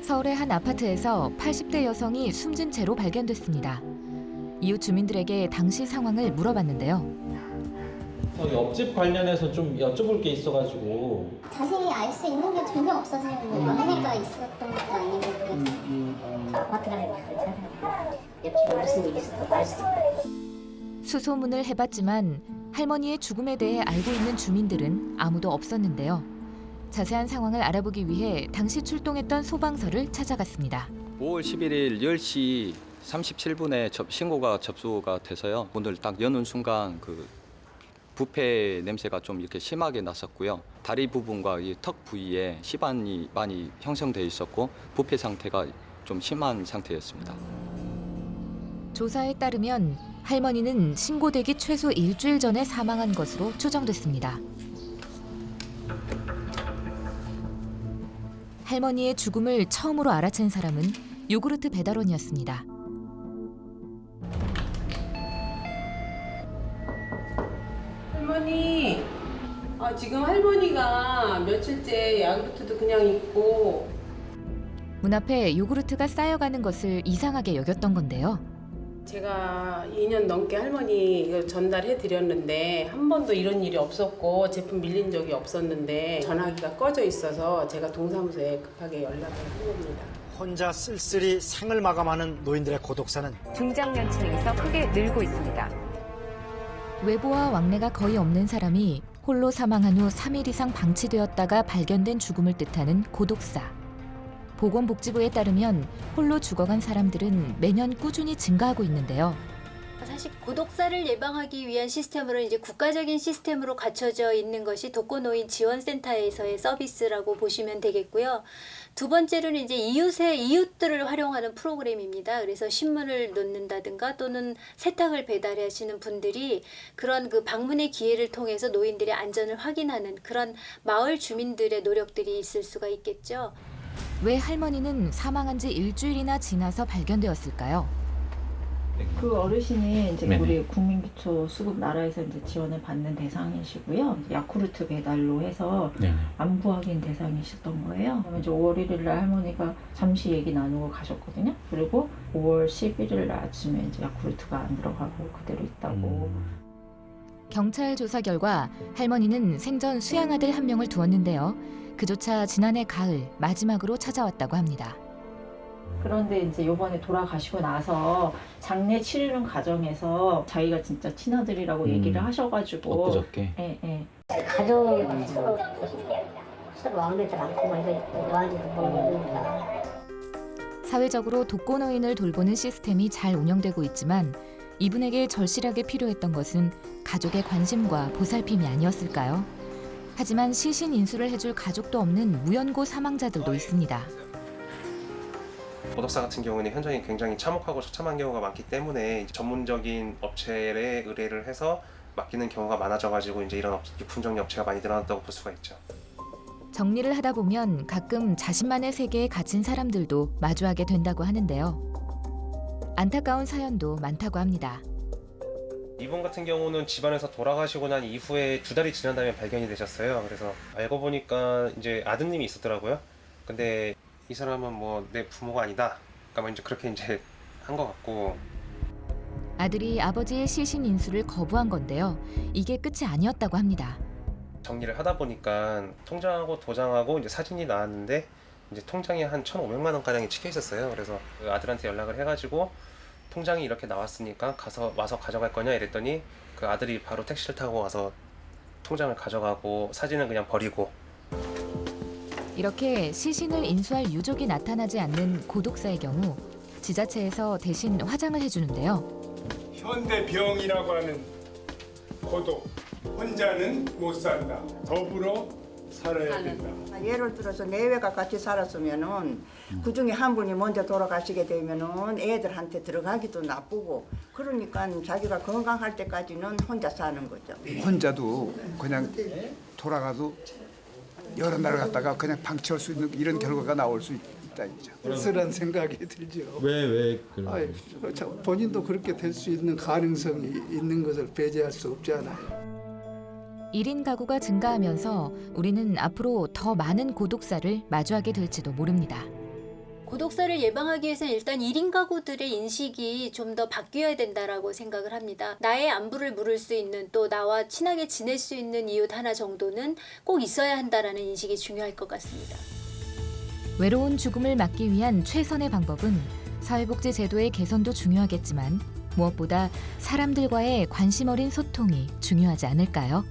서울의 한 아파트에서 80대 여성이 숨진 채로 발견됐습니다. 이웃 주민들에게 당시 상황을 물어봤는데요. 옆집 관련해서 좀 여쭤볼 게 있어가지고. 자세히 알 수 있는 게 전혀 없어서요. 뭐 막내가 있었던 것도 아니고 그래서 아파트 안에 옆집에 무슨 일이 있었다고 알 수 있어요. 수소문을 해봤지만 할머니의 죽음에 대해 알고 있는 주민들은 아무도 없었는데요. 자세한 상황을 알아보기 위해 당시 출동했던 소방서를 찾아갔습니다. 5월 11일 10시 37분에 신고가 접수가 돼서요. 문을 딱 여는 순간 그 부패 냄새가 좀 이렇게 심하게 났었고요. 다리 부분과 이 턱 부위에 시반이 많이 형성돼 있었고 부패 상태가 좀 심한 상태였습니다. 조사에 따르면 할머니는 신고되기 최소 일주일 전에 사망한 것으로 추정됐습니다. 할머니의 죽음을 처음으로 알아챈 사람은 요구르트 배달원이었습니다. 할머니, 지금 할머니가 며칠째 야구르트도 그냥 있고. 문 앞에 요구르트가 쌓여가는 것을 이상하게 여겼던 건데요. 제가 2년 넘게 할머니 이걸 전달해 드렸는데 한 번도 이런 일이 없었고 제품 밀린 적이 없었는데 전화기가 꺼져 있어서 제가 동사무소에 급하게 연락을 한 겁니다. 혼자 쓸쓸히 생을 마감하는 노인들의 고독사는 중장년층에서 크게 늘고 있습니다. 외부와 왕래가 거의 없는 사람이 홀로 사망한 후 3일 이상 방치되었다가 발견된 죽음을 뜻하는 고독사. 보건복지부에 따르면 홀로 죽어간 사람들은 매년 꾸준히 증가하고 있는데요. 사실 고독사를 예방하기 위한 시스템으로 이제 국가적인 시스템으로 갖춰져 있는 것이 독거노인 지원센터에서의 서비스라고 보시면 되겠고요. 두 번째로는 이제 이웃들을 활용하는 프로그램입니다. 그래서 신문을 놓는다든가 또는 세탁을 배달하시는 분들이 그런 그 방문의 기회를 통해서 노인들의 안전을 확인하는 그런 마을 주민들의 노력들이 있을 수가 있겠죠. 왜 할머니는 사망한 지 일주일이나 지나서 발견되었을까요? 그 어르신이 이제 네네. 우리 국민기초수급 나라에서 이제 지원을 받는 대상이시고요. 야쿠르트 배달로 해서 안부 확인 대상이셨던 거예요. 그러면 이제 5월 1일 날 할머니가 잠시 얘기 나누고 가셨거든요. 그리고 5월 11일 날 아침에 이제 야쿠르트가 안 들어가고 그대로 있다고. 경찰 조사 결과 할머니는 생전 수양아들 한 명을 두었는데요. 그조차 지난해 가을 마지막으로 찾아왔다고 합니다. 그런데 이제 요번에 돌아가시고 나서 장례 치르는 과정에서 자기가 진짜 친아들이라고 얘기를 하셔가지고 엊그저께. 예. 가족이 서로 왕래도 않고 막 이거 좋아하지도 모르니까. 사회적으로 독거노인을 돌보는 시스템이 잘 운영되고 있지만 이분에게 절실하게 필요했던 것은 가족의 관심과 보살핌이 아니었을까요? 하지만 시신 인수를 해줄 가족도 없는 무연고 사망자들도 있습니다. 고독사 같은 경우는 현장이 굉장히 참혹하고 처참한 경우가 많기 때문에 전문적인 업체에 의뢰를 해서 맡기는 경우가 많아져가지고 이제 이런 유품정리 업체가 많이 늘어났다고 볼 수가 있죠. 정리를 하다 보면 가끔 자신만의 세계에 갇힌 사람들도 마주하게 된다고 하는데요. 안타까운 사연도 많다고 합니다. 이분 같은 경우는 집안에서 돌아가시고 난 이후에 2달이 지난 다음에 발견이 되셨어요. 그래서 알고 보니까 이제 아드님이 있었더라고요. 근데 이 사람은 뭐 내 부모가 아니다. 그러니까 뭐 이제 그렇게 이제 한 것 같고. 아들이 아버지의 시신 인수를 거부한 건데요. 이게 끝이 아니었다고 합니다. 정리를 하다 보니까 통장하고 도장하고 이제 사진이 나왔는데 이제 통장에 한 1,500만 원 가량이 찍혀 있었어요. 그래서 그 아들한테 연락을 해가지고 통장이 이렇게 나왔으니까 와서 가져갈 거냐 이랬더니 그 아들이 바로 택시를 타고 와서 통장을 가져가고 사진은 그냥 버리고. 이렇게 시신을 인수할 유족이 나타나지 않는 고독사의 경우 지자체에서 대신 화장을 해주는데요. 현대병이라고 하는 고독, 혼자는 못 산다. 더불어 살아야 된다. 예를 들어서 내외가 같이 살았으면은 그 중에 한 분이 먼저 돌아가시게 되면은 애들한테 들어가기도 나쁘고 그러니까 자기가 건강할 때까지는 혼자 사는 거죠. 혼자도 그냥 돌아가도 여러 날 갔다가 그냥 방치할 수 있는 이런 결과가 나올 수 있다 이죠. 쓸쓸한 생각이 들죠. 왜 본인도 그렇게 될 수 있는 가능성이 있는 것을 배제할 수 없잖아요. 1인 가구가 증가하면서 우리는 앞으로 더 많은 고독사를 마주하게 될지도 모릅니다. 고독사를 예방하기 위해서는 일단 1인 가구들의 인식이 좀 더 바뀌어야 된다라고 생각을 합니다. 나의 안부를 물을 수 있는, 또 나와 친하게 지낼 수 있는 이웃 하나 정도는 꼭 있어야 한다라는 인식이 중요할 것 같습니다. 외로운 죽음을 막기 위한 최선의 방법은 사회복지 제도의 개선도 중요하겠지만 무엇보다 사람들과의 관심 어린 소통이 중요하지 않을까요?